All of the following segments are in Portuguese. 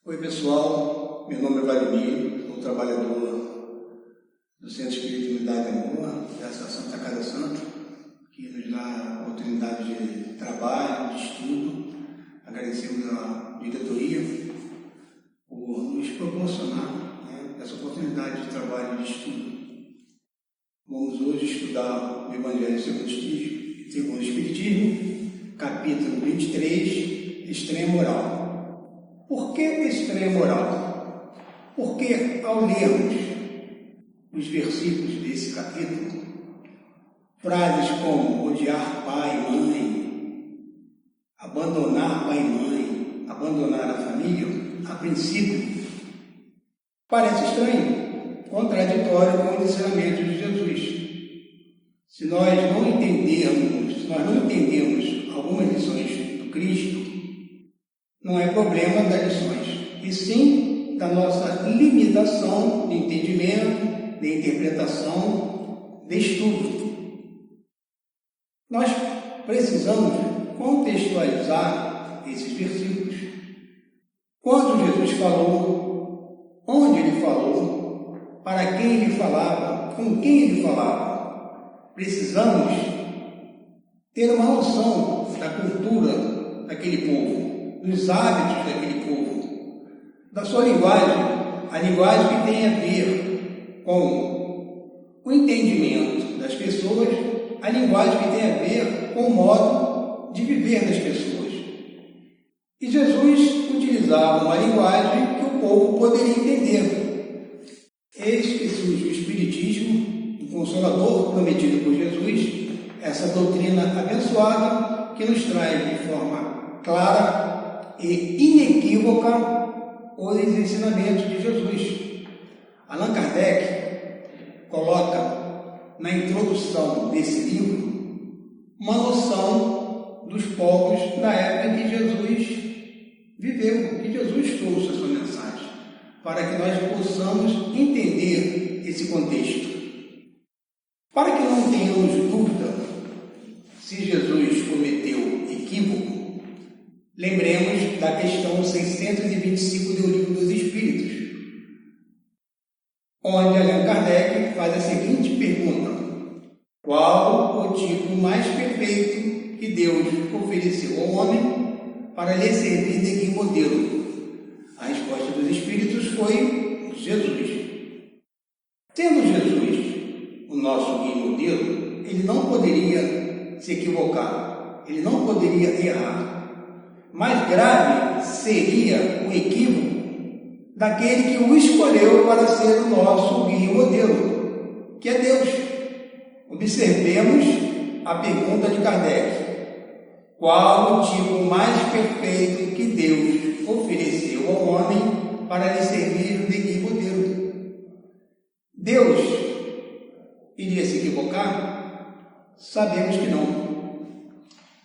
Oi pessoal, meu nome é Vladimir, sou trabalhador do Centro Espírita Unidade e Amor, da Santa Casa Santa, que nos dá a oportunidade de trabalho, de estudo. Agradecemos à diretoria por nos proporcionar essa oportunidade de trabalho e de estudo. Vamos hoje estudar o Evangelho segundo o Espiritismo, capítulo 23, Extrema Moral. Por que extrema moral? Porque ao lermos os versículos desse capítulo, frases como odiar pai e mãe, abandonar pai e mãe, abandonar a família, a princípio, parece estranho, contraditório com o ensinamento de Jesus. Se nós não entendemos algumas lições do Cristo, não é problema das lições, e sim da nossa limitação de entendimento, de interpretação, de estudo. Nós precisamos contextualizar esses versículos. Quando Jesus falou, onde ele falou, para quem ele falava, com quem ele falava. Precisamos ter uma noção da cultura daquele povo, dos hábitos daquele povo, da sua linguagem, a linguagem que tem a ver com o entendimento das pessoas, a linguagem que tem a ver com o modo de viver das pessoas. E Jesus utilizava uma linguagem que o povo poderia entender. Eis que surge o Espiritismo, o Consolador prometido por Jesus, essa doutrina abençoada que nos traz de forma clara e inequívoca os ensinamentos de Jesus. Allan Kardec coloca na introdução desse livro uma noção dos povos da época que Jesus viveu, que Jesus trouxe a sua mensagem, para que nós possamos entender esse contexto. Para que não tenhamos dúvida se Jesus cometeu equívoco, lembremos da questão 625 do Livro dos Espíritos, onde Allan Kardec faz a seguinte pergunta: qual o tipo mais perfeito que Deus ofereceu ao homem para lhe servir de guia modelo? A resposta dos Espíritos foi Jesus. Tendo Jesus o nosso guia modelo, ele não poderia se equivocar, ele não poderia errar. Mais grave seria o equívoco daquele que o escolheu para ser o nosso guia modelo, que é Deus. Observemos a pergunta de Kardec: qual o tipo mais perfeito que Deus ofereceu ao homem para lhe servir de guia modelo? Deus iria se equivocar? Sabemos que não.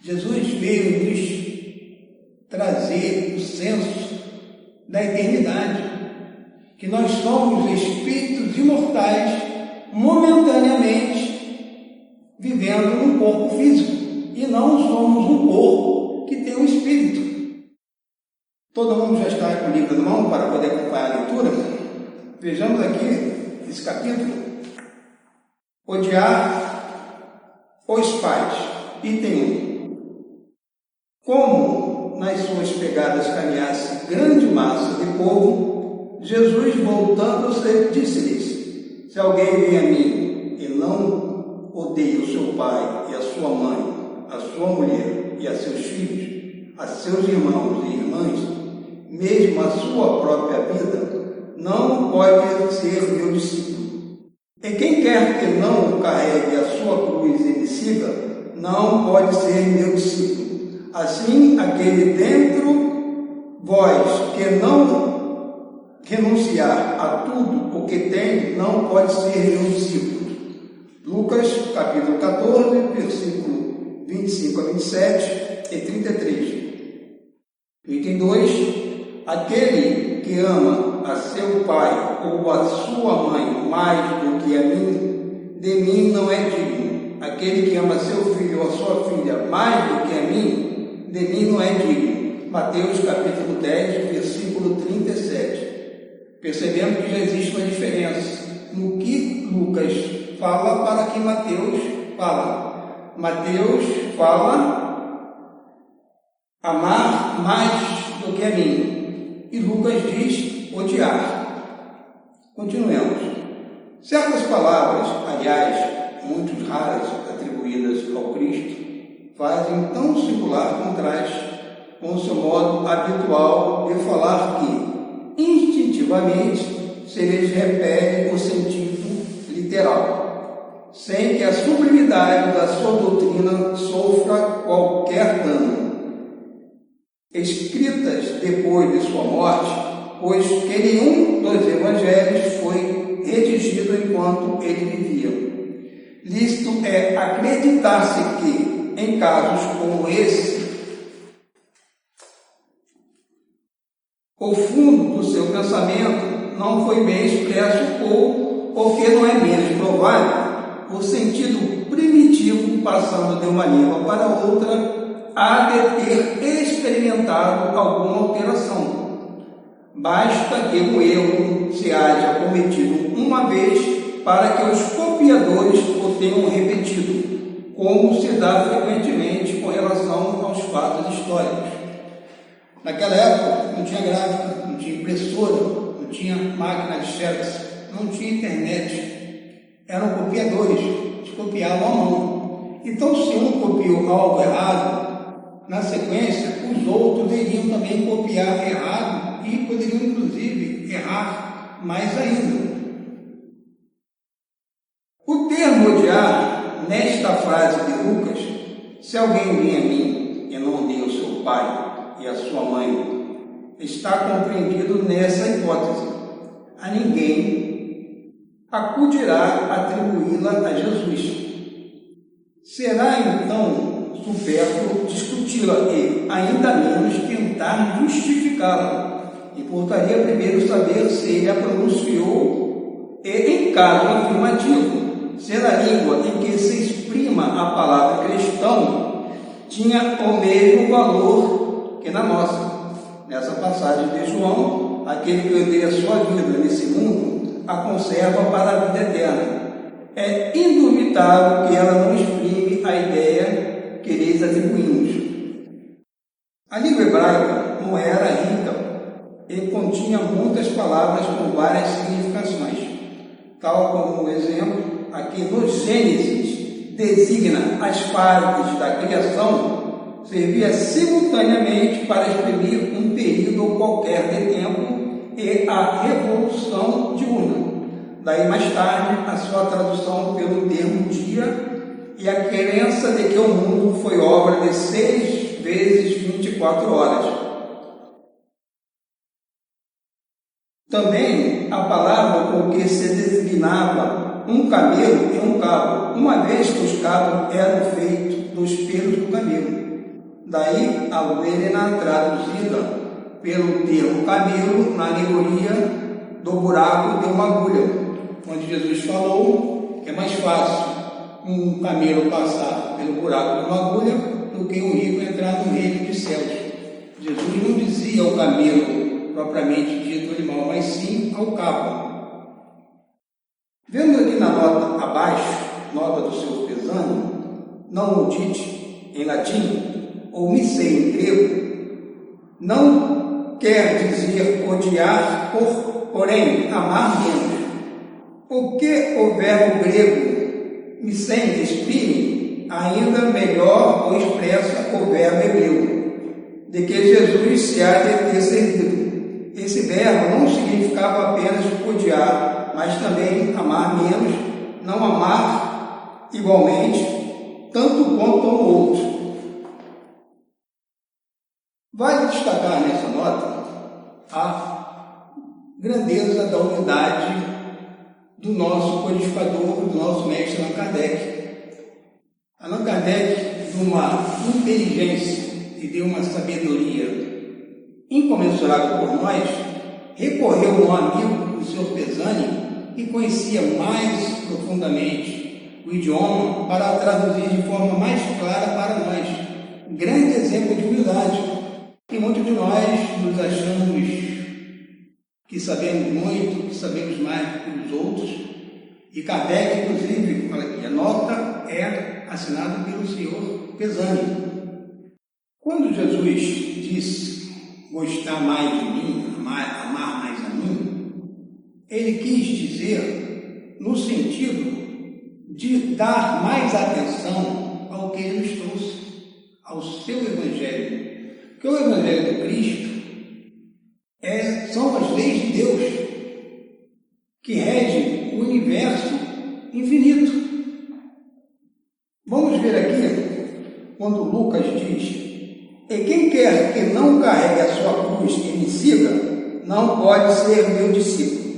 Jesus veio nos trazer o senso da eternidade, que nós somos espíritos imortais momentaneamente vivendo num corpo físico, e não somos um corpo que tem um espírito. Todo mundo já está com o livro na mão para poder acompanhar a leitura? Vejamos aqui esse capítulo. Odiar os pais. Item 1. Como nas suas pegadas caminhasse grande massa de povo, Jesus, voltando-se, disse-lhes: se alguém vem a mim e não odeia o seu pai e a sua mãe, a sua mulher e a seus filhos, a seus irmãos e irmãs, mesmo a sua própria vida, não pode ser meu discípulo. E quem quer que não carregue a sua cruz e me siga, não pode ser meu discípulo. Assim, aquele dentro vós que não renunciar a tudo o que tem, não pode ser meu discípulo. Lucas, capítulo 14, versículo 25 a 27 e 33. Item 2. Aquele que ama a seu pai ou a sua mãe mais do que a mim, de mim não é digno. Aquele que ama seu filho ou a sua filha mais do que a mim, de mim não é digno. Mateus capítulo 10, versículo 37. Percebemos que já existe uma diferença no que Lucas fala para que Mateus fala. Mateus fala amar mais do que a mim, e Lucas diz odiar. Continuemos. Certas palavras, aliás, muito raras, atribuídas ao Cristo, fazem tão singular contraste com o seu modo habitual de falar que, instintivamente, se lhes repele o sentido literal, sem que a sublimidade da sua doutrina sofra qualquer dano. Escritas depois de sua morte, pois que nenhum dos evangelhos foi redigido enquanto ele vivia. Lícito é acreditar-se que, em casos como esse, o fundo do seu pensamento não foi bem expresso ou, o que não é menos provável, o sentido primitivo, passando de uma língua para outra, há de ter experimentado alguma alteração. Basta que o erro se haja cometido uma vez para que os copiadores o tenham repetido, como se dá frequentemente com relação aos fatos históricos. Naquela época não tinha gráfica, não tinha impressora, não tinha máquina de xerox, não tinha internet. Eram copiadores, eles copiavam à mão. Então, se um copiou algo errado, na sequência, os outros iriam também copiar errado e poderiam, inclusive, errar mais ainda. O termo odiar, nesta frase de Lucas, se alguém vem a mim e não odeia o seu pai e a sua mãe, está compreendido nessa hipótese. A ninguém acudirá atribuí-la a Jesus. Será então supérfluo discuti-la e, ainda menos, tentar justificá-la. Importaria primeiro saber se ele a pronunciou e, em caso afirmativo, se na língua em que se exprima a palavra cristão tinha o mesmo valor que na nossa. Nessa passagem de João, aquele que odeia a sua vida nesse mundo, a conserva para a vida eterna. É indubitável que ela não exprime a ideia que lhes atribuímos. A língua hebraica não era rica e continha muitas palavras com várias significações, tal como o exemplo aqui no Gênesis designa as fases da criação, servia simultaneamente para exprimir um período qualquer de tempo e a revolução diurna. Daí mais tarde a sua tradução pelo termo dia e a crença de que o mundo foi obra de 6 vezes 24 horas. Também a palavra com que se designava um camelo e um cabo, uma vez que os cabos eram feitos dos pelos do camelo. Daí a ovelha traduzida pelo termo camelo na alegoria do buraco de uma agulha, onde Jesus falou que é mais fácil um camelo passar pelo buraco de uma agulha do que um rico entrar no reino dos céus. Jesus não dizia ao camelo propriamente dito animal, mas sim ao cabo. Vendo aqui na nota abaixo, nota do seu pesano, não udite em latim, ou missei em grego, não quer dizer odiar, porém amar menos. O que o verbo grego missei exprime, ainda melhor o expressa o verbo hebreu, de que Jesus se há de ter servido. Esse verbo não significava apenas odiar, mas também amar menos, não amar igualmente, tanto quanto o outro. Vale destacar nessa nota a grandeza da unidade do nosso codificador, do nosso mestre Allan Kardec. Allan Kardec, de uma inteligência e de uma sabedoria incomensurável por nós, recorreu a um amigo, o Sr. Pesani, que conhecia mais profundamente o idioma para traduzir de forma mais clara para nós. Grande exemplo de humildade. E que muitos de nós nos achamos que sabemos muito, que sabemos mais que os outros, e Kardec, inclusive, fala aqui, a nota é assinada pelo senhor Pesani. Quando Jesus disse gostar mais de mim, amar mais a mim, ele quis dizer no sentido de dar mais atenção ao que ele nos trouxe, ao seu Evangelho. Porque o Evangelho do Cristo são as leis de Deus que regem o universo infinito. Vamos ver aqui, quando Lucas diz: e quem quer que não carregue a sua cruz e me siga, não pode ser meu discípulo.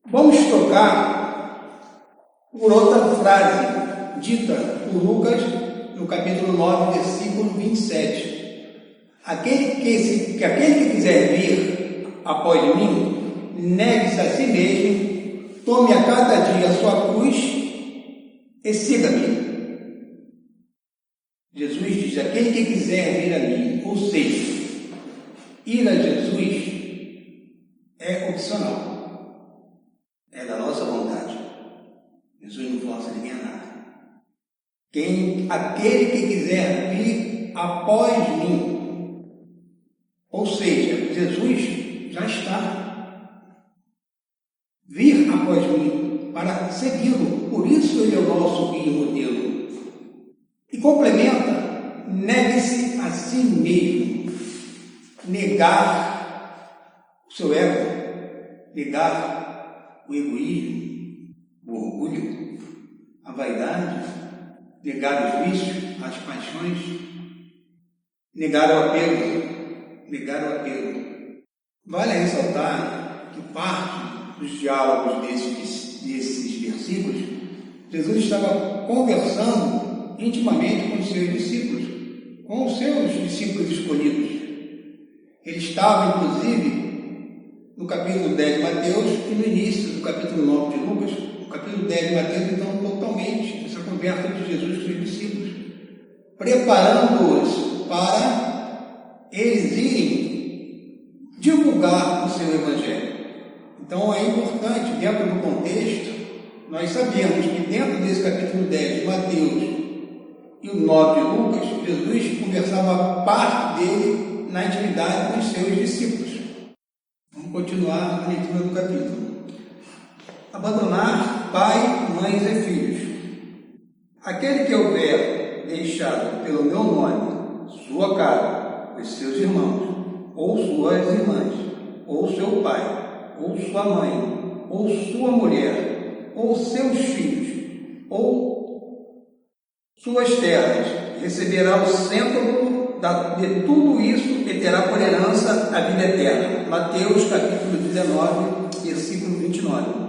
Vamos tocar por outra frase, dita por Lucas, no capítulo 9, versículo 27. Aquele que quiser vir após mim, negue-se a si mesmo, tome a cada dia a sua cruz e siga-me. Jesus diz: aquele que quiser vir a mim, ou seja, ir a Jesus é opcional, é da nossa vontade. Jesus não força ninguém a nada. Aquele que quiser vir após mim, ou seja, Jesus já está. Vir após mim para segui-lo, por isso ele é o nosso guia e modelo. E complementa: negue-se a si mesmo. Negar o seu ego, negar o egoísmo, o orgulho, a vaidade, negar os vícios, as paixões, negar o apego. Vale ressaltar que parte dos diálogos desses versículos, Jesus estava conversando intimamente com os seus discípulos, escolhidos. Ele estava, inclusive, no capítulo 10 de Mateus e no início do capítulo 9 de Lucas. O capítulo 10 de Mateus, então, totalmente essa conversa de Jesus com os seus discípulos, preparando-os para eles irem divulgar o seu Evangelho. Então é importante, dentro do contexto, nós sabemos que dentro desse capítulo 10 de Mateus e o 9 de Lucas, Jesus conversava parte dele na intimidade com os seus discípulos. Vamos continuar a leitura do capítulo. Abandonar pai, mães e filhos. Aquele que houver deixado pelo meu nome sua casa, os seus irmãos, ou suas irmãs, ou seu pai, ou sua mãe, ou sua mulher, ou seus filhos, ou suas terras, receberá o cêntuplo de tudo isso e terá por herança a vida eterna. Mateus capítulo 19, versículo 29.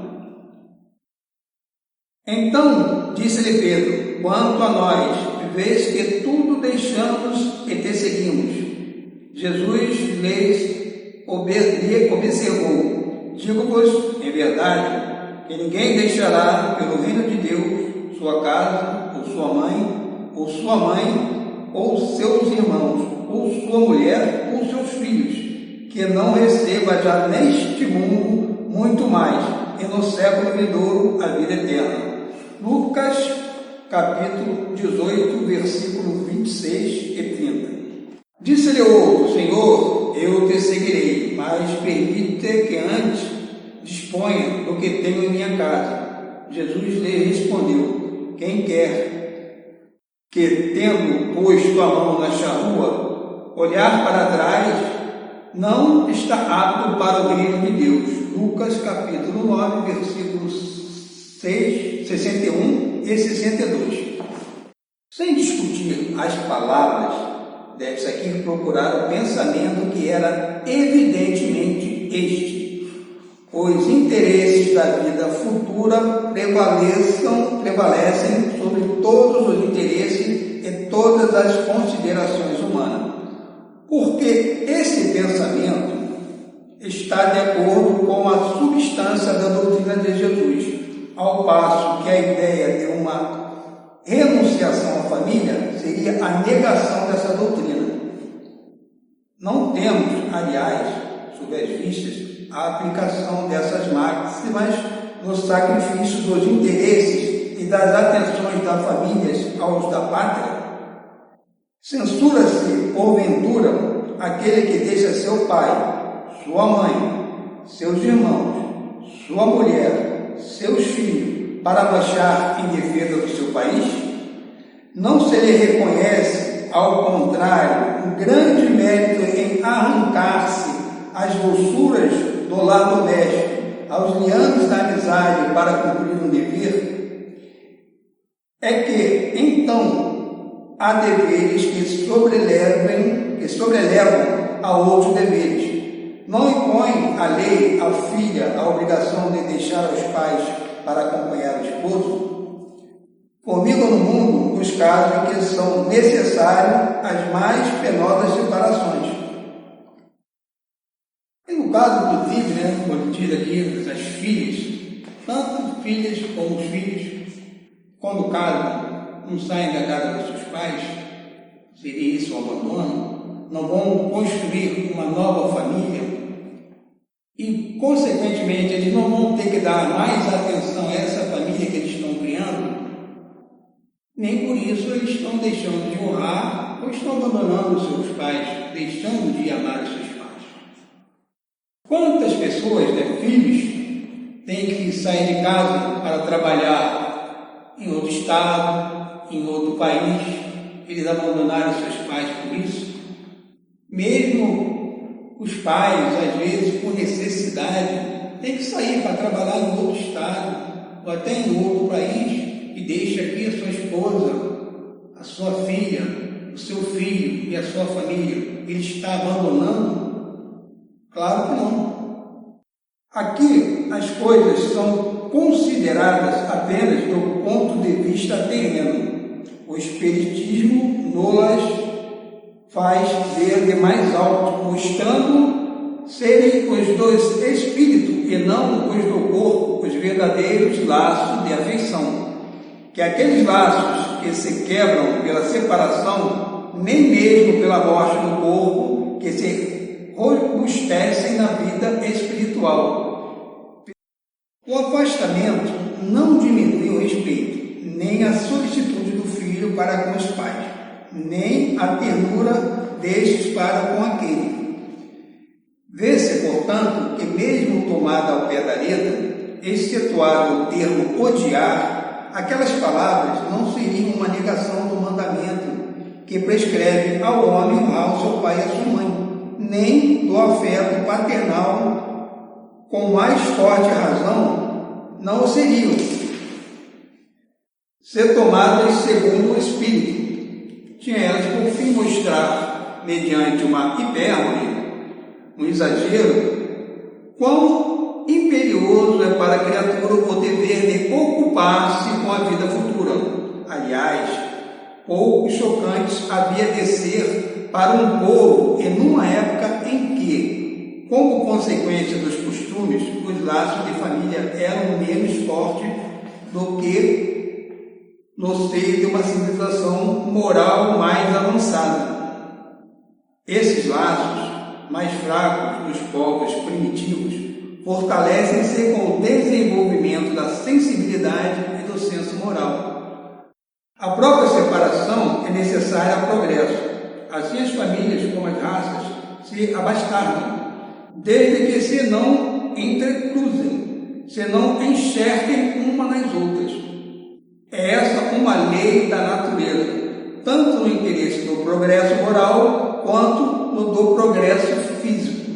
Então disse-lhe Pedro: quanto a nós, vês que tudo deixamos e te seguimos. Jesus lhes observou: digo-vos em verdade que ninguém deixará pelo reino de Deus sua casa, ou sua mãe, ou seus irmãos, ou sua mulher, ou seus filhos, que não receba já neste mundo muito mais, e no século vindouro a vida eterna. Lucas capítulo 18, versículo 26 e 30. Disse-lhe outro: Senhor, eu te seguirei, mas permite que antes disponha do que tenho em minha casa. Jesus lhe respondeu: quem quer que, tendo posto a mão na charrua, olhar para trás, não está apto para o reino de Deus. Lucas capítulo 9, versículos 61 e 62. Sem discutir as palavras, deve-se aqui procurar o pensamento que era evidentemente este: os interesses da vida futura prevalecem sobre todos os interesses e todas as considerações humanas, porque esse pensamento está de acordo com a substância da doutrina de Jesus, ao passo que a ideia de uma renunciação à família seria a negação dessa doutrina. Não temos, aliás, sob as vistas, a aplicação dessas máximas no sacrifício dos interesses e das atenções das famílias aos da pátria? Censura-se, porventura, aquele que deixa seu pai, sua mãe, seus irmãos, sua mulher, seus filhos, para marchar em defesa do seu país? Não se lhe reconhece, ao contrário, um grande mérito em arrancar-se às doçuras do lar doméstico, aos liames da amizade para cumprir um dever? É que, então, há deveres que sobrelevam a outros deveres. Não impõe a lei à filha a obrigação de deixar os pais para acompanhar o esposo? Comigo no mundo os casos em que são necessárias as mais penosas separações. E no caso, inclusive, como diz aqui, das filhas, tanto filhas como os filhos, quando casam, não saem da casa dos seus pais, seria isso o abandono, não vão construir uma nova família e, consequentemente, eles não vão ter que dar mais atenção a essa família que eles estão criando. Nem por isso eles estão deixando de honrar ou estão abandonando os seus pais, deixando de amar os seus pais. Quantas pessoas, filhos, têm que sair de casa para trabalhar em outro estado, em outro país, eles abandonaram seus pais por isso? Mesmo os pais, às vezes, por necessidade, têm que sair para trabalhar em outro estado ou até em outro país, e deixa aqui a sua esposa, a sua filha, o seu filho e a sua família. Ele está abandonando? Claro que não. Aqui as coisas são consideradas apenas do ponto de vista terreno. O espiritismo nos faz ver de mais alto, mostrando serem os dois espíritos e não os do corpo, os verdadeiros laços de afeição. Que aqueles laços que se quebram pela separação, nem mesmo pela morte do corpo, que se robustecem na vida espiritual. O afastamento não diminui o respeito, nem a solicitude do filho para com os pais, nem a ternura destes para com aquele. Vê-se, portanto, que mesmo tomada ao pé da letra, excetuado o termo odiar, aquelas palavras não seriam uma negação do mandamento que prescreve ao homem honrar o seu pai e a sua mãe, nem do afeto paternal, com mais forte razão, não o seriam. Ser tomadas segundo o Espírito, tinha elas por fim mostrar, mediante uma hipérbole, um exagero, quão imperioso é para a criatura o dever de ocupar-se com a vida futura. Aliás, pouco chocantes havia de ser para um povo em uma época em que, como consequência dos costumes, os laços de família eram menos fortes do que no seio de uma civilização moral mais avançada. Esses laços, mais fracos dos povos primitivos, fortalecem-se com o desenvolvimento da sensibilidade e do senso moral. A própria separação é necessária ao progresso. Assim as famílias como as raças se abastardam, desde que se não entrecruzem, se não enxerguem uma nas outras. É essa uma lei da natureza, tanto no interesse do progresso moral quanto no do progresso físico.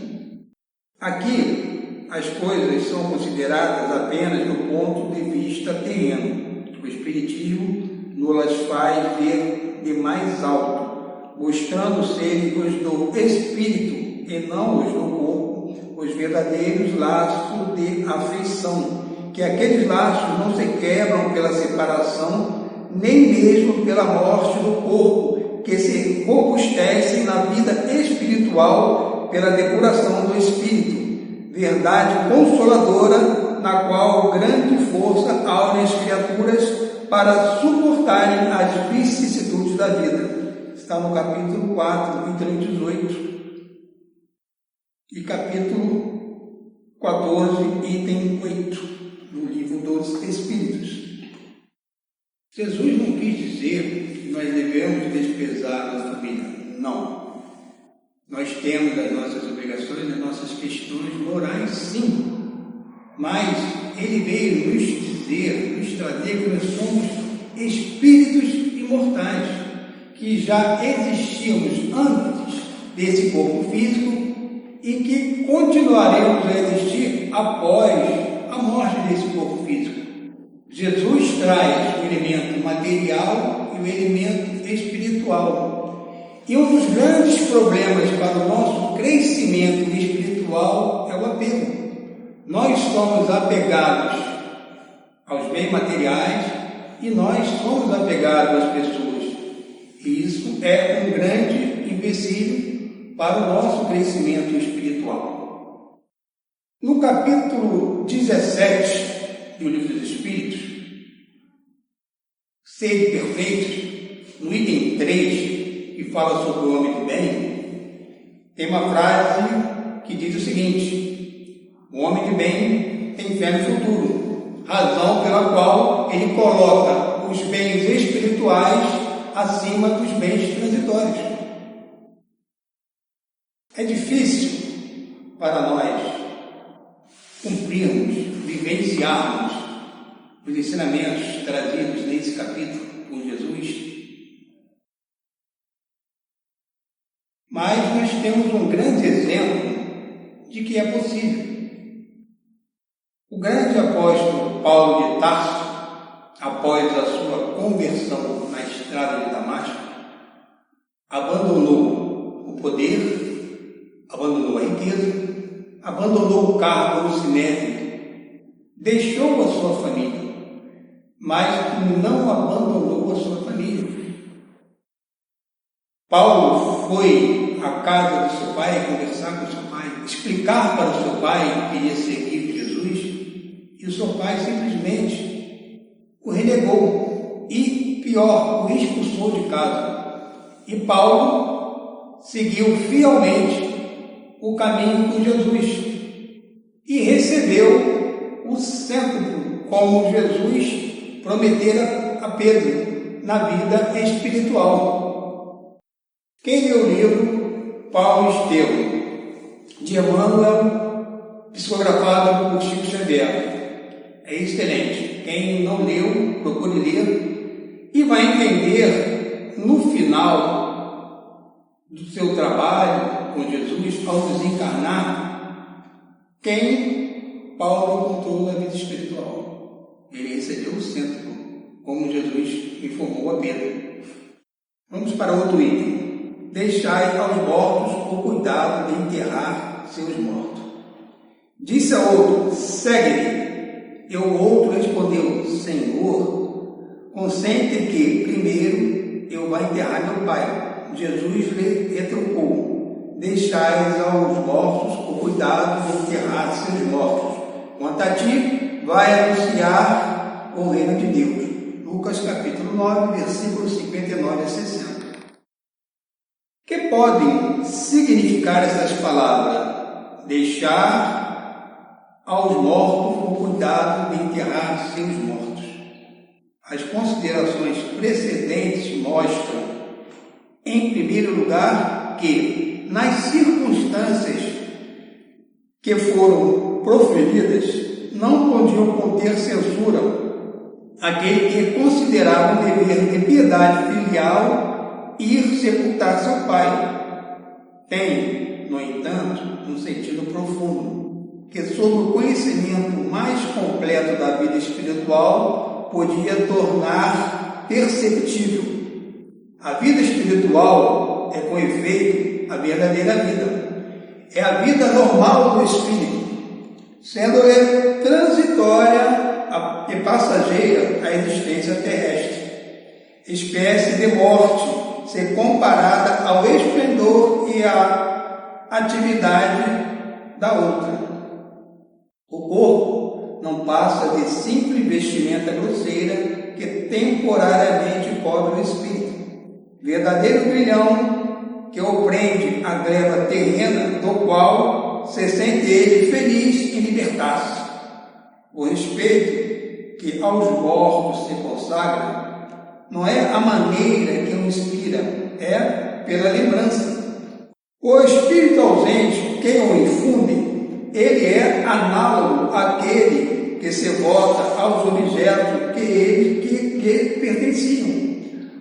Aqui, as coisas são consideradas apenas do ponto de vista terreno. O Espiritismo nos faz ver de mais alto, mostrando serem os do Espírito e não os do corpo, os verdadeiros laços de afeição, que aqueles laços não se quebram pela separação, nem mesmo pela morte do corpo, que se robustecem na vida espiritual pela depuração do Espírito, verdade consoladora, na qual grande força aure as criaturas para suportarem as vicissitudes da vida. Está no capítulo 4, item 18 e capítulo 14, item 8, no livro dos Espíritos. Jesus não quis dizer que nós devemos despesar a nossa família. Não. Nós temos as nossas obrigações, as nossas questões morais, sim. Mas Ele veio nos dizer, nos trazer que nós somos espíritos imortais, que já existíamos antes desse corpo físico e que continuaremos a existir após a morte desse corpo físico. Jesus traz o elemento material e o elemento espiritual. E um dos grandes problemas para o nosso crescimento espiritual é o apego. Nós somos apegados aos bens materiais e nós somos apegados às pessoas. E isso é um grande empecilho para o nosso crescimento espiritual. No capítulo 17 do Livro dos Espíritos, Sede Perfeitos, no item 3, que fala sobre o homem do bem, tem uma frase que diz o seguinte: o homem de bem tem fé no futuro, razão pela qual ele coloca os bens espirituais acima dos bens transitórios. É difícil para nós cumprirmos, vivenciarmos os ensinamentos trazidos nesse capítulo por Jesus, mas nós temos um grande exemplo de que é possível. O grande apóstolo Paulo de Tarso, após a sua conversão na estrada de Damasco, abandonou o poder, abandonou a riqueza, abandonou o cargo no sinédrio, deixou a sua família, mas não abandonou a sua família. Paulo foi à casa do seu pai conversar com o seu pai, explicar para o seu pai que queria seguir Jesus, e o seu pai simplesmente o renegou e, pior, o expulsou de casa. E Paulo seguiu fielmente o caminho com Jesus e recebeu o cêntuplo como Jesus prometera a Pedro na vida espiritual. Quem leu o livro Paulo Estevão, de Emmanuel, psicografado por Chico Xavier, é excelente. Quem não leu, procure ler e vai entender no final do seu trabalho com Jesus, ao desencarnar, quem Paulo encontrou na vida espiritual. Ele recebeu o cêntuplo, como Jesus informou a Pedro. Vamos para outro item. Deixai aos mortos o cuidado de enterrar seus mortos. Disse a outro: segue-me. E o outro respondeu: Senhor, consente que primeiro eu vá enterrar meu pai. Jesus lhe retrucou: deixais aos mortos o cuidado de enterrar seus mortos. Quanto a ti, vai anunciar o reino de Deus. Lucas capítulo 9, versículos 59 a 60. Que podem significar essas palavras? Deixar aos mortos o cuidado de enterrar seus mortos. As considerações precedentes mostram, em primeiro lugar, que nas circunstâncias que foram proferidas não podiam conter censura aquele que considerava um dever de piedade filial ir sepultar seu pai. Tem, no entanto, um sentido profundo, que sob o conhecimento mais completo da vida espiritual podia tornar perceptível. A vida espiritual é, com efeito, a verdadeira vida. É a vida normal do espírito, sendo transitória e passageira a existência terrestre, espécie de morte, ser comparada ao esplendor e à atividade da outra. O corpo não passa de simples vestimenta grosseira que temporariamente cobre o espírito, verdadeiro grilhão que o prende à gleba terrena, do qual qual se sente ele feliz em libertar-se. O respeito que aos mortos se consagra não é a maneira que o inspira, é pela lembrança. O espírito ausente, quem o infunde, ele é análogo àquele que se volta aos objetos que pertenciam,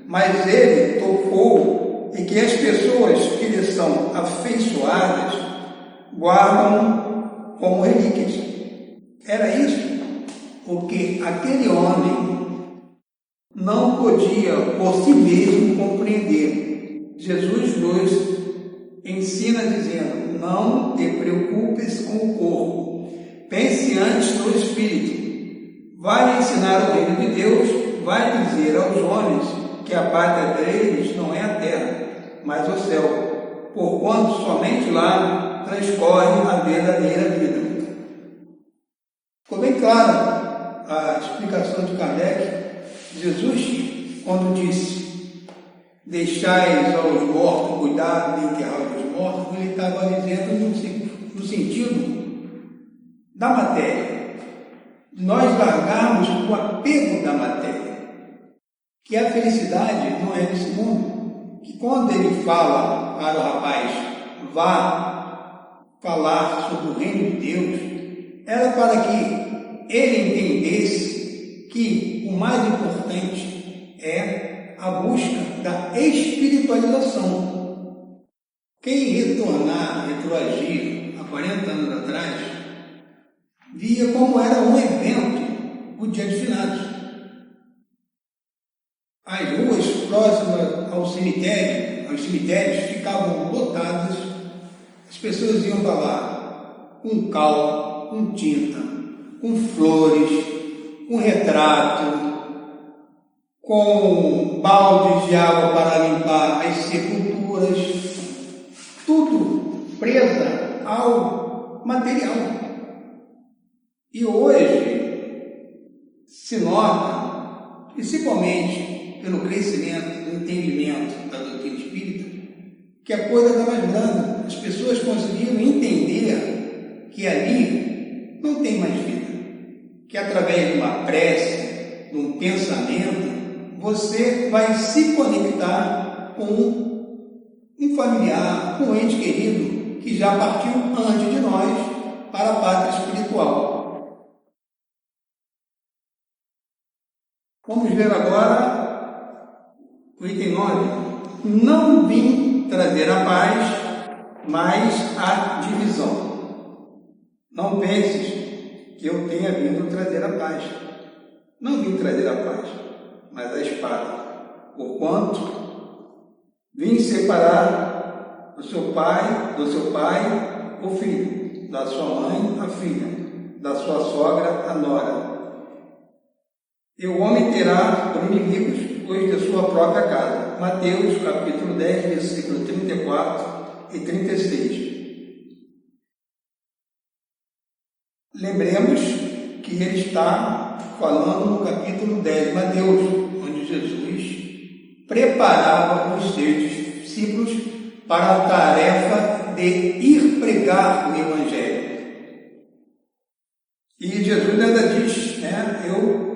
mas ele tocou e que as pessoas que lhe são afeiçoadas guardam como relíquias. Era isso o que aquele homem não podia por si mesmo compreender. Jesus nos ensina dizendo: não te preocupes com o corpo, pense antes no espírito. Vai ensinar o reino de Deus, vai dizer aos homens que a pátria deles não é a terra, mas o céu, porquanto somente lá transcorre a verdadeira vida. Ficou bem clara a explicação de Kardec. Jesus, quando disse: deixais aos mortos cuidado de enterrar os mortos, ele estava dizendo no sentido da matéria, de nós largarmos o apego da matéria, que a felicidade não é desse mundo, que quando ele fala para o rapaz, vá falar sobre o reino de Deus, era para que ele entendesse que o mais importante é a busca da espiritualização. Quem retroagir há 40 anos atrás, via como era um evento o Dia de Finados. As ruas próximas aos cemitérios ficavam lotadas, as pessoas iam para lá com cal, com tinta, com flores, com retrato, com baldes de água para limpar as sepulturas, tudo presa ao material. E hoje se nota, principalmente pelo crescimento do entendimento da doutrina espírita, que a coisa está mais branda. As pessoas conseguiram entender que ali não tem mais vida, que através de uma prece, de um pensamento, você vai se conectar com um familiar, com um ente querido que já partiu antes de nós para a pátria espiritual. Vamos ver agora o item 9. Não vim trazer a paz, mas a divisão. Não penses que eu tenha vindo trazer a paz. Não vim trazer a paz, mas a espada. Porquanto vim separar do seu pai o filho, da sua mãe a filha, da sua sogra a nora. E o homem terá por inimigos os de sua própria casa. Mateus capítulo 10, versículo 34 e 36. Lembremos que ele está falando no capítulo 10 de Mateus, onde Jesus preparava os seus discípulos para a tarefa de ir pregar o Evangelho. E Jesus ainda diz, eu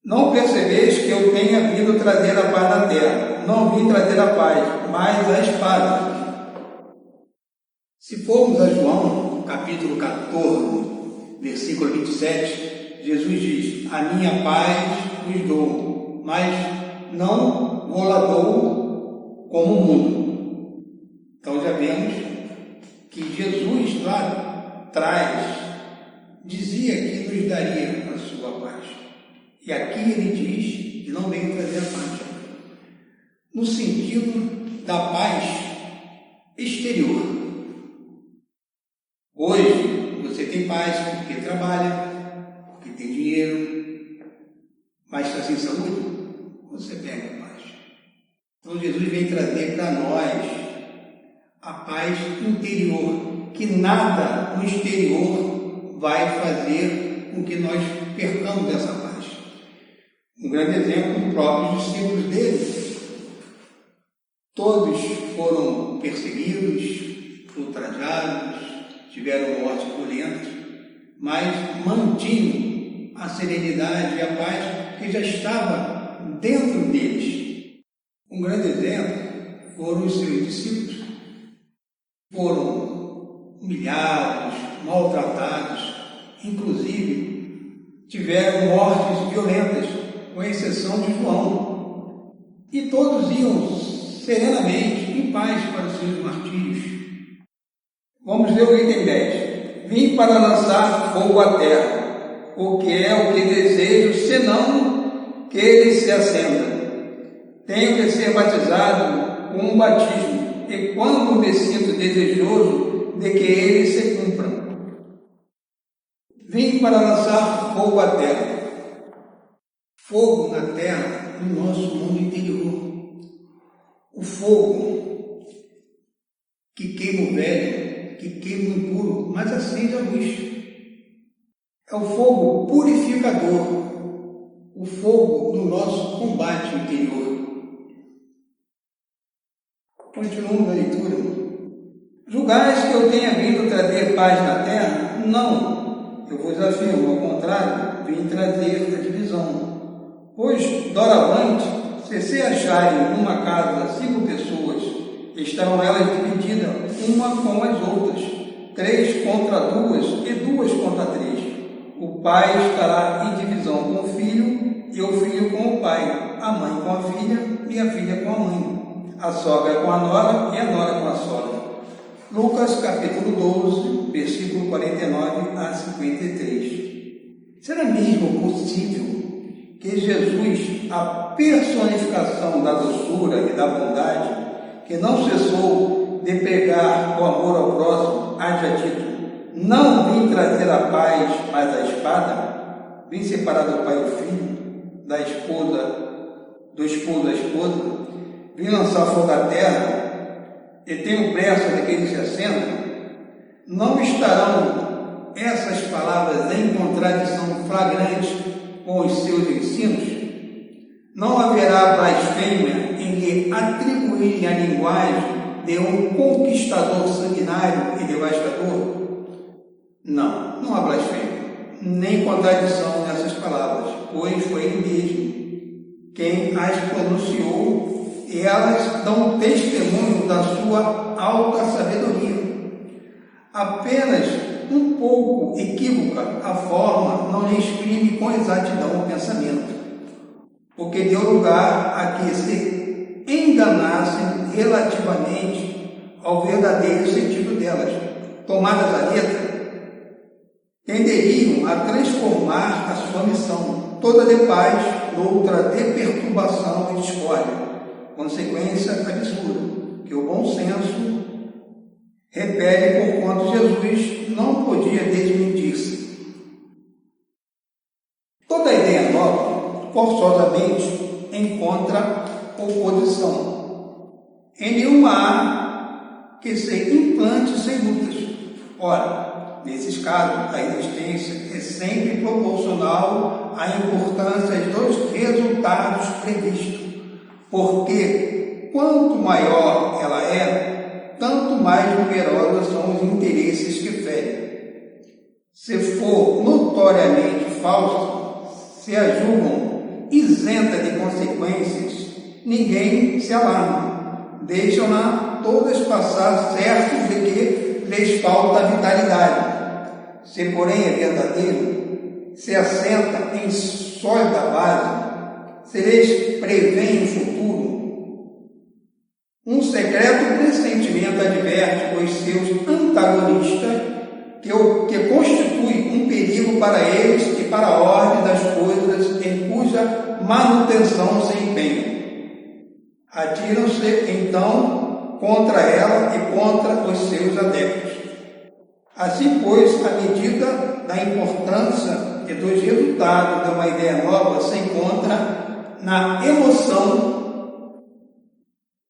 não percebeis que eu tenha vindo trazer a paz na terra. Não vim trazer a paz, mas a espada. Se formos a João, capítulo 14, versículo 27, Jesus diz: a minha paz vos dou, mas não vou lá dou como o mundo. Então já vemos que Jesus lá atrás dizia que nos daria a sua paz. E aqui ele diz que não veio trazer a paz, no sentido da paz exterior. Hoje você tem paz porque trabalha, porque tem dinheiro, mas está sem saúde, você perde a paz. Então Jesus vem trazer para nós a paz interior, que nada no exterior vai fazer com que nós percamos essa paz. Um grande exemplo dos próprios discípulos dele. Todos foram perseguidos, ultrajados, tiveram mortes violentas, mas mantinham a serenidade e a paz que já estava dentro deles. Um grande exemplo foram os seus discípulos. Foram humilhados, maltratados, inclusive tiveram mortes violentas, com exceção de João. E todos iam serenamente, em paz, para os seus martírios. Vamos ler o item 10. Vim para lançar fogo à terra, o que é o que desejo, senão que ele se acenda. Tenho que ser batizado com um batismo, e quando me sinto desejoso de que ele se cumpra. Vim para lançar fogo à terra. Fogo na terra, no nosso mundo interior. O fogo que queima o velho, que queima o impuro, mas acende a luz. É o fogo purificador, o fogo do nosso combate interior. Continuando a leitura. Julgais que eu tenha vindo trazer paz na terra? Não, eu vos afirmo, ao contrário, vim trazer a divisão. Pois, doravante, se acharem numa casa 5 pessoas, estarão elas divididas uma com as outras, 3 contra 2 e 2 contra 3. O pai estará em divisão com o filho e o filho com o pai, a mãe com a filha e a filha com a mãe, a sogra com a nora e a nora com a sogra. Lucas capítulo 12, versículo 49 a 53. Será mesmo possível que Jesus, a personificação da doçura e da bondade, que não cessou de pregar o amor ao próximo, haja dito: não vim trazer a paz, mas a espada? Vim separar do pai e do filho, da esposa, do esposo à esposa? Vim lançar fogo à terra e tenho pressa de que ele se acenda? Não estarão essas palavras em contradição flagrante com os seus ensinos? Não haverá blasfêmia em lhe atribuírem a linguagem de um conquistador sanguinário e devastador? Não há blasfêmia, nem contradição nessas palavras, pois foi ele mesmo quem as pronunciou, e elas dão testemunho da sua alta sabedoria. Apenas um pouco equívoca a forma não lhe exprime com exatidão o pensamento, porque deu lugar a que se enganassem relativamente ao verdadeiro sentido delas. Tomadas a letra, tenderiam a transformar a sua missão, toda de paz, noutra de perturbação e discórdia, consequência absurda, que o bom senso repele por quanto Jesus não podia desmentir-se. Toda ideia nova, forçosamente, encontra oposição. Em nenhuma há que se implante sem lutas. Ora, nesses casos, a existência é sempre proporcional à importância dos resultados previstos, porque quanto maior ela é, tanto mais numerosos são os interesses que ferem. Se for notoriamente falsa, se a julgam isenta de consequências, ninguém se alarma. Deixam-na todas passar, certos de que lhes falta vitalidade. Se, porém, é verdadeiro, se assenta em sólida base, se lhes prevê em futuro, um secreto pressentimento adverte os seus antagonistas que constitui um perigo para eles e para a ordem das coisas em cuja manutenção se empenham. Atiram-se, então, contra ela e contra os seus adeptos. Assim, pois, a medida da importância e dos resultados de uma ideia nova se encontra na emoção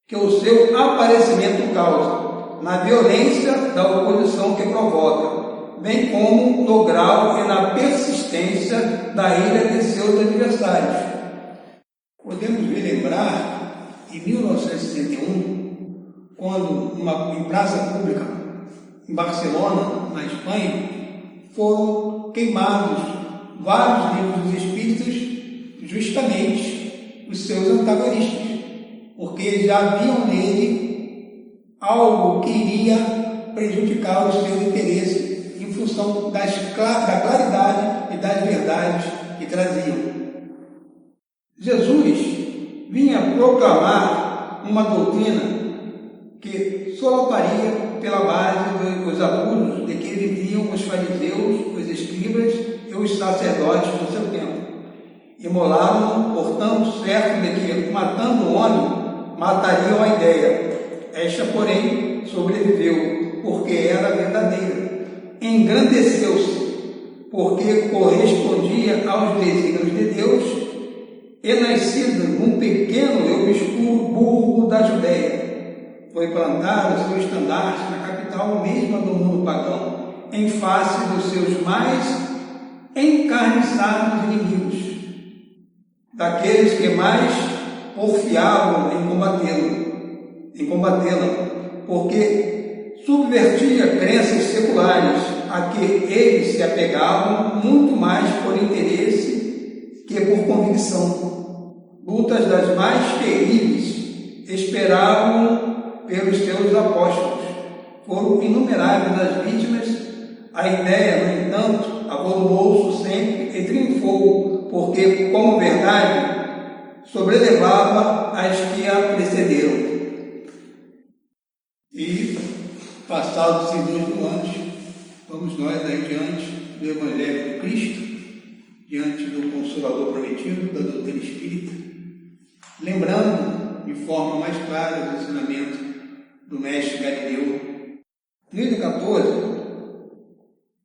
que o seu aparecimento causa, na violência da oposição que provoca, bem como no grau e na persistência da ira de seus adversários. Podemos relembrar, em 1961, quando, em praça pública, em Barcelona, na Espanha, foram queimados vários livros dos espíritos, justamente os seus antagonistas, porque já viam nele algo que iria prejudicar os seus interesses em função da claridade e das verdades que traziam. Jesus vinha proclamar uma doutrina que solaparia pela base dos abusos de que viviam os fariseus, os escribas e os sacerdotes do seu tempo. Imolavam, portanto, certo de que, matando o homem, matariam a ideia. Esta, porém, sobreviveu, porque era verdadeira. Engrandeceu-se, porque correspondia aos desígnios de Deus, e nascido num pequeno e obscuro burgo da Judéia, foi plantar o seu estandarte na capital mesma do mundo pagão, em face dos seus mais encarniçados inimigos, daqueles que mais porfiavam em combatê-la, porque subvertia crenças seculares a que eles se apegavam muito mais por interesse que por convicção. Lutas das mais terríveis esperavam pelos seus apóstolos. Foram inumeráveis as vítimas. A ideia, no entanto, avolumou-se sempre e triunfou, porque, como verdade, sobrelevava as que a precederam. E, passados esses 2 mil anos, vamos nós aí diante do Evangelho do Cristo, diante do Consolador prometido, da doutrina espírita, lembrando de forma mais clara o ensinamento do mestre Galileu. No item 14,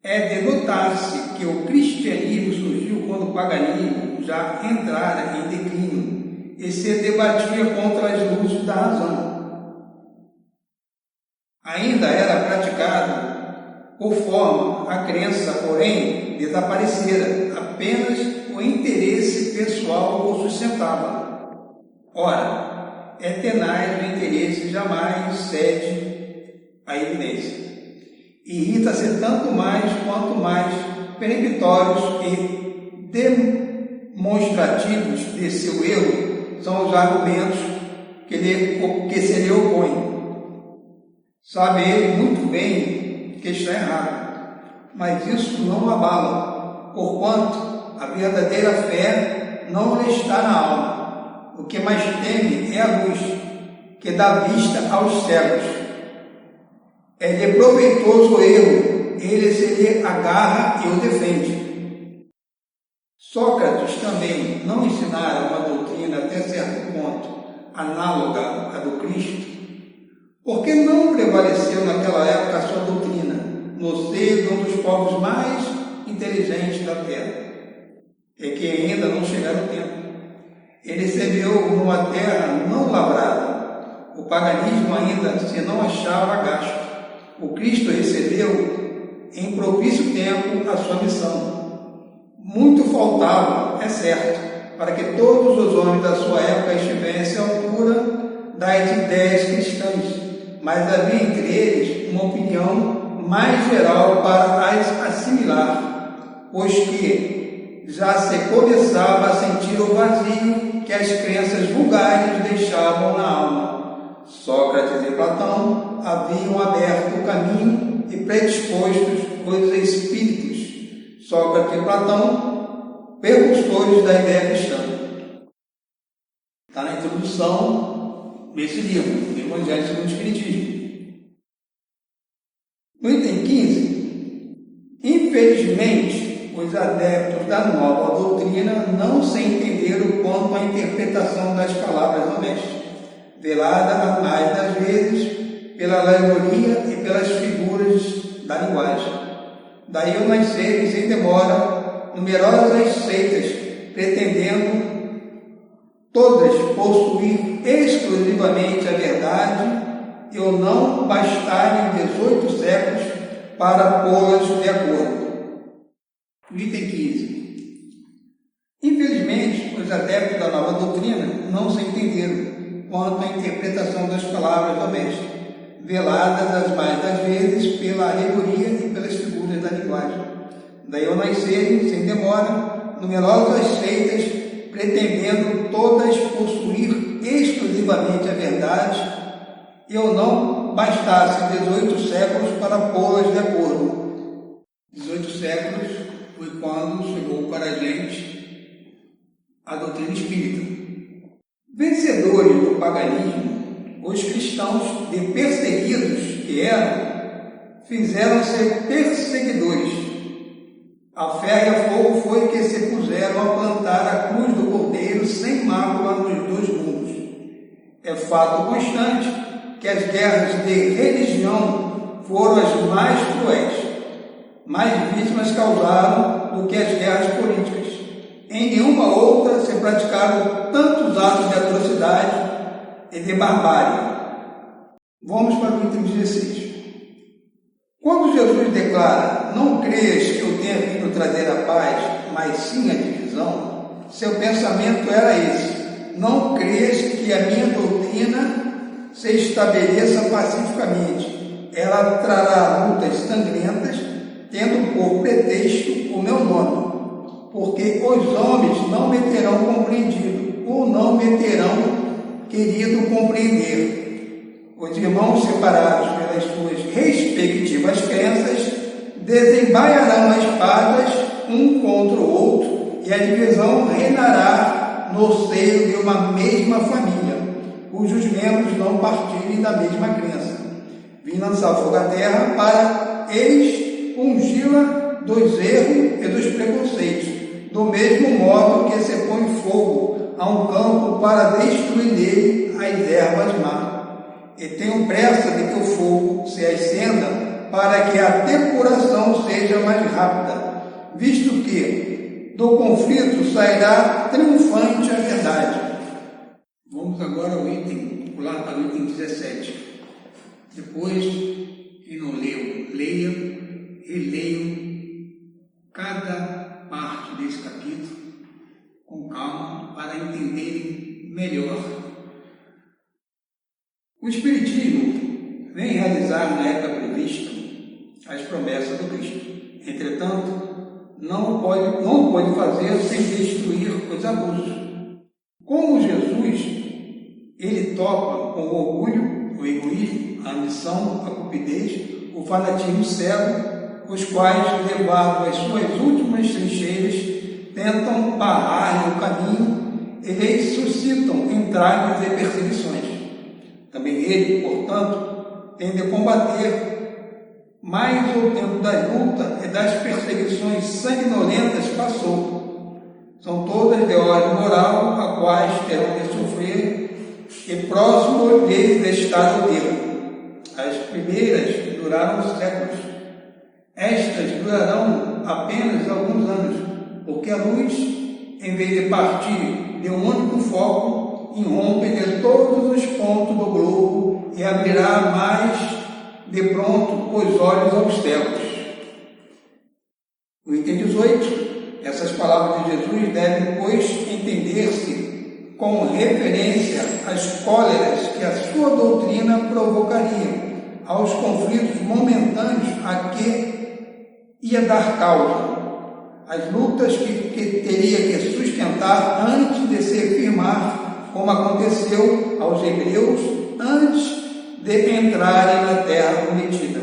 é de notar-se que o cristianismo surgiu quando o paganismo já entrara em declínio e se debatia contra as luzes da razão. Ainda era praticado por forma a crença, porém, desaparecera, apenas o interesse pessoal o sustentava. Ora, é tenaz o interesse, jamais cede à evidência. Irrita-se tanto mais quanto mais peremptórios e demonstrativos de seu erro são os argumentos que se lhe opõem. Sabe ele muito bem que está errado, mas isso não o abala, porquanto a verdadeira fé não lhe está na alma. O que mais teme é a luz, que dá vista aos cegos. É-lhe proveitoso o erro, ele se lhe agarra e o defende. Sócrates também não ensinara uma doutrina até certo ponto análoga à do Cristo, porque não prevaleceu naquela época a sua doutrina, no seio de um dos povos mais inteligentes da terra, e que ainda não chegara o tempo. Ele se viu numa terra não lavrada, o paganismo ainda se não achava gasto. O Cristo recebeu em propício tempo a sua missão. Muito faltava, é certo, para que todos os homens da sua época estivessem à altura das ideias cristãs, mas havia entre eles uma opinião mais geral para as assimilar, pois que já se começava a sentir o vazio que as crenças vulgares deixavam na alma. Sócrates e Platão haviam aberto o caminho e predispostos os espíritos. Sócrates e Platão, precursores da ideia cristã. Está na introdução desse livro, do Evangelho segundo o Espiritismo. No item 15, infelizmente, os adeptos da nova doutrina não se entenderam quanto à interpretação das palavras do Mestre, velada a mais das vezes pela alegoria e pelas figuras da linguagem. Daí o nascerem sem demora numerosas seitas, pretendendo todas possuir exclusivamente a verdade e o não bastarem 18 séculos para pô-las de acordo. Item 15. Infelizmente, os adeptos da nova doutrina não se entenderam quanto à interpretação das palavras do Mestre, veladas as mais das vezes pela alegoria e pelas figuras da linguagem. Daí ao nascerem, sem demora, numerosas seitas, pretendendo todas possuir exclusivamente a verdade, e ou não bastasse 18 séculos para pô-las de acordo. 18 séculos foi quando chegou para a gente a doutrina espírita. Vencedores do paganismo, os cristãos, de perseguidos que eram, fizeram-se perseguidores. A ferro e a fogo foi que se puseram a plantar a cruz do Cordeiro sem mácula nos dois mundos. É fato constante que as guerras de religião foram as mais cruéis, mais vítimas causaram do que as guerras políticas. Em nenhuma outra se praticaram tantos atos de atrocidade e de barbárie. Vamos para o item 16. Quando Jesus declara, não creias que eu tenha vindo trazer a paz, mas sim a divisão, seu pensamento era esse: não creias que a minha doutrina se estabeleça pacificamente. Ela trará lutas sangrentas, tendo por pretexto o meu nome. Porque os homens não me terão compreendido, ou não me terão querido compreender. Os irmãos separados pelas suas respectivas crenças desembaiarão as espadas um contra o outro, e a divisão reinará no seio de uma mesma família, cujos membros não partilhem da mesma crença. Vim lançar fogo à terra para eles ungi-la dos erros e dos preconceitos, do mesmo modo que se põe fogo a um campo para destruir nele as ervas más. E tenho pressa de que o fogo se acenda para que a depuração seja mais rápida, visto que do conflito sairá triunfante a verdade. Vamos agora ao item, pular para o item 17. Depois, quem não leu, leia e leiam cada parte desse capítulo com calma para entenderem melhor. O Espiritismo vem realizar na época prevista as promessas do Cristo. Entretanto, não pode fazer sem destruir os abusos. Como Jesus, ele topa com o orgulho, o egoísmo, a ambição, a cupidez, o fanatismo cego, os quais, levados às suas últimas trincheiras, tentam barrar o caminho e lhes suscitam entraves e perseguições. Também ele, portanto, tem de combater, mas o tempo das lutas e das perseguições sanguinolentas passou. São todas de ordem moral, a quais terão de sofrer, e próximo deles está o termo. As primeiras duraram séculos. Estas durarão apenas alguns anos, porque a luz, em vez de partir de um único foco, irrompe de todos os pontos do globo e abrirá mais de pronto os olhos aos cegos. O item 18. Essas palavras de Jesus devem, pois, entender-se com referência às cóleras que a sua doutrina provocaria, aos conflitos momentâneos a que ia dar causa, às lutas que teria que sustentar antes de se firmar, como aconteceu aos hebreus antes de entrarem na terra prometida,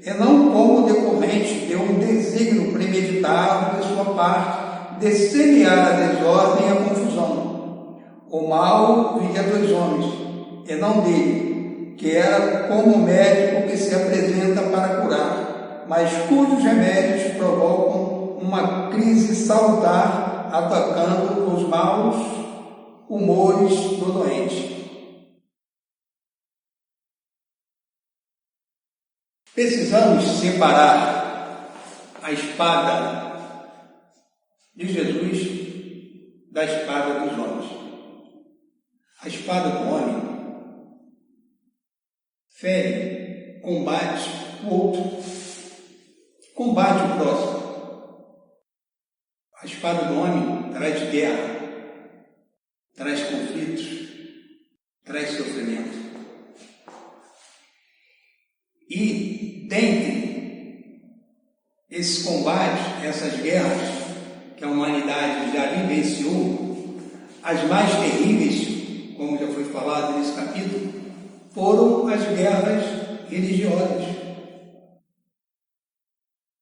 e não como decorrente de um desígnio premeditado de sua parte de semear a desordem e a confusão. O mal vinha dos homens, e não dele, que era como médico que se apresenta para curar, mas cujos remédios provocam uma crise salutar, atacando os maus humores do doente. Precisamos separar a espada de Jesus da espada dos homens. A espada do homem fere, combate o outro, combate o próximo. A espada do homem traz guerra, traz conflitos, traz sofrimento. E dentre esse combate, essas guerras que a humanidade já vivenciou, as mais terríveis, como já foi falado nesse capítulo, foram as guerras religiosas.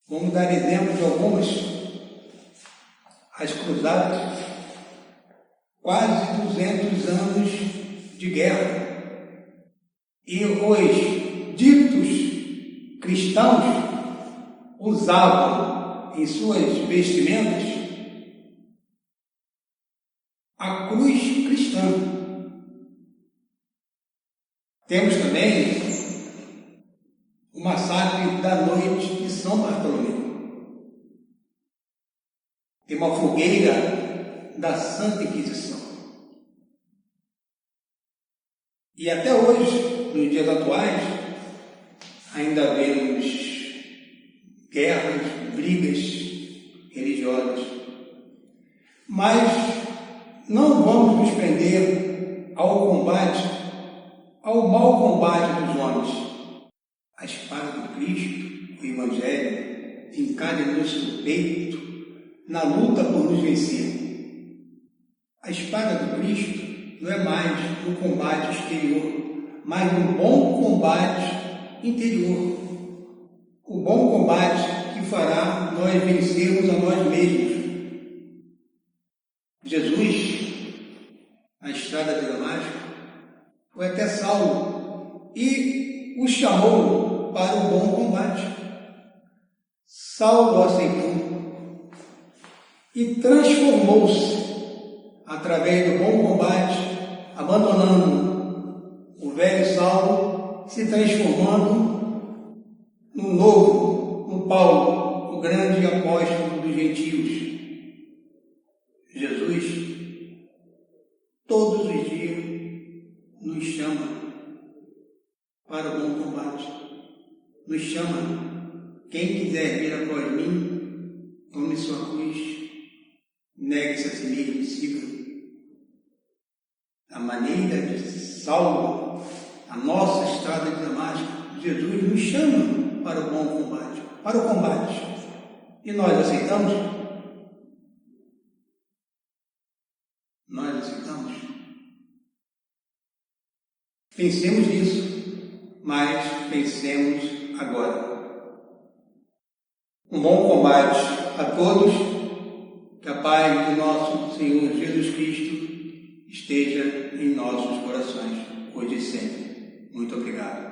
Vamos dar exemplo de algumas. As cruzadas, quase 200 anos de guerra. E os ditos cristãos usavam em suas vestimentas a cruz cristã. Temos também o massacre da noite de São Bartolomeu. Tem uma fogueira da Santa Inquisição. E até hoje, nos dias atuais, ainda vemos guerras, brigas religiosas. Mas não vamos nos prender ao combate, ao mau combate dos homens. A espada do Cristo, o Evangelho, fincada em nosso peito, na luta por nos vencer. A espada do Cristo não é mais um combate exterior, mas um bom combate interior. O bom combate que fará nós vencermos a nós mesmos. Jesus, na estrada de Damasco, foi até Saulo e o chamou para o bom combate. Saulo aceitou e transformou-se através do bom combate, abandonando o velho Saulo, se transformando no novo, no Paulo, o grande apóstolo dos gentios. Jesus, todos os dias, nos chama para o bom combate. Nos chama, quem quiser vir após mim, tome sua cruz, negue-se a si mesmo e siga. A maneira de Saulo, a nossa estrada de Damasco, Jesus nos chama para o bom combate, para o combate. E nós aceitamos? Nós aceitamos? Pensemos nisso, mas pensemos agora. Um bom combate a todos, que a paz do nosso Senhor Jesus Cristo esteja em nossos corações, hoje e sempre. Muito obrigado.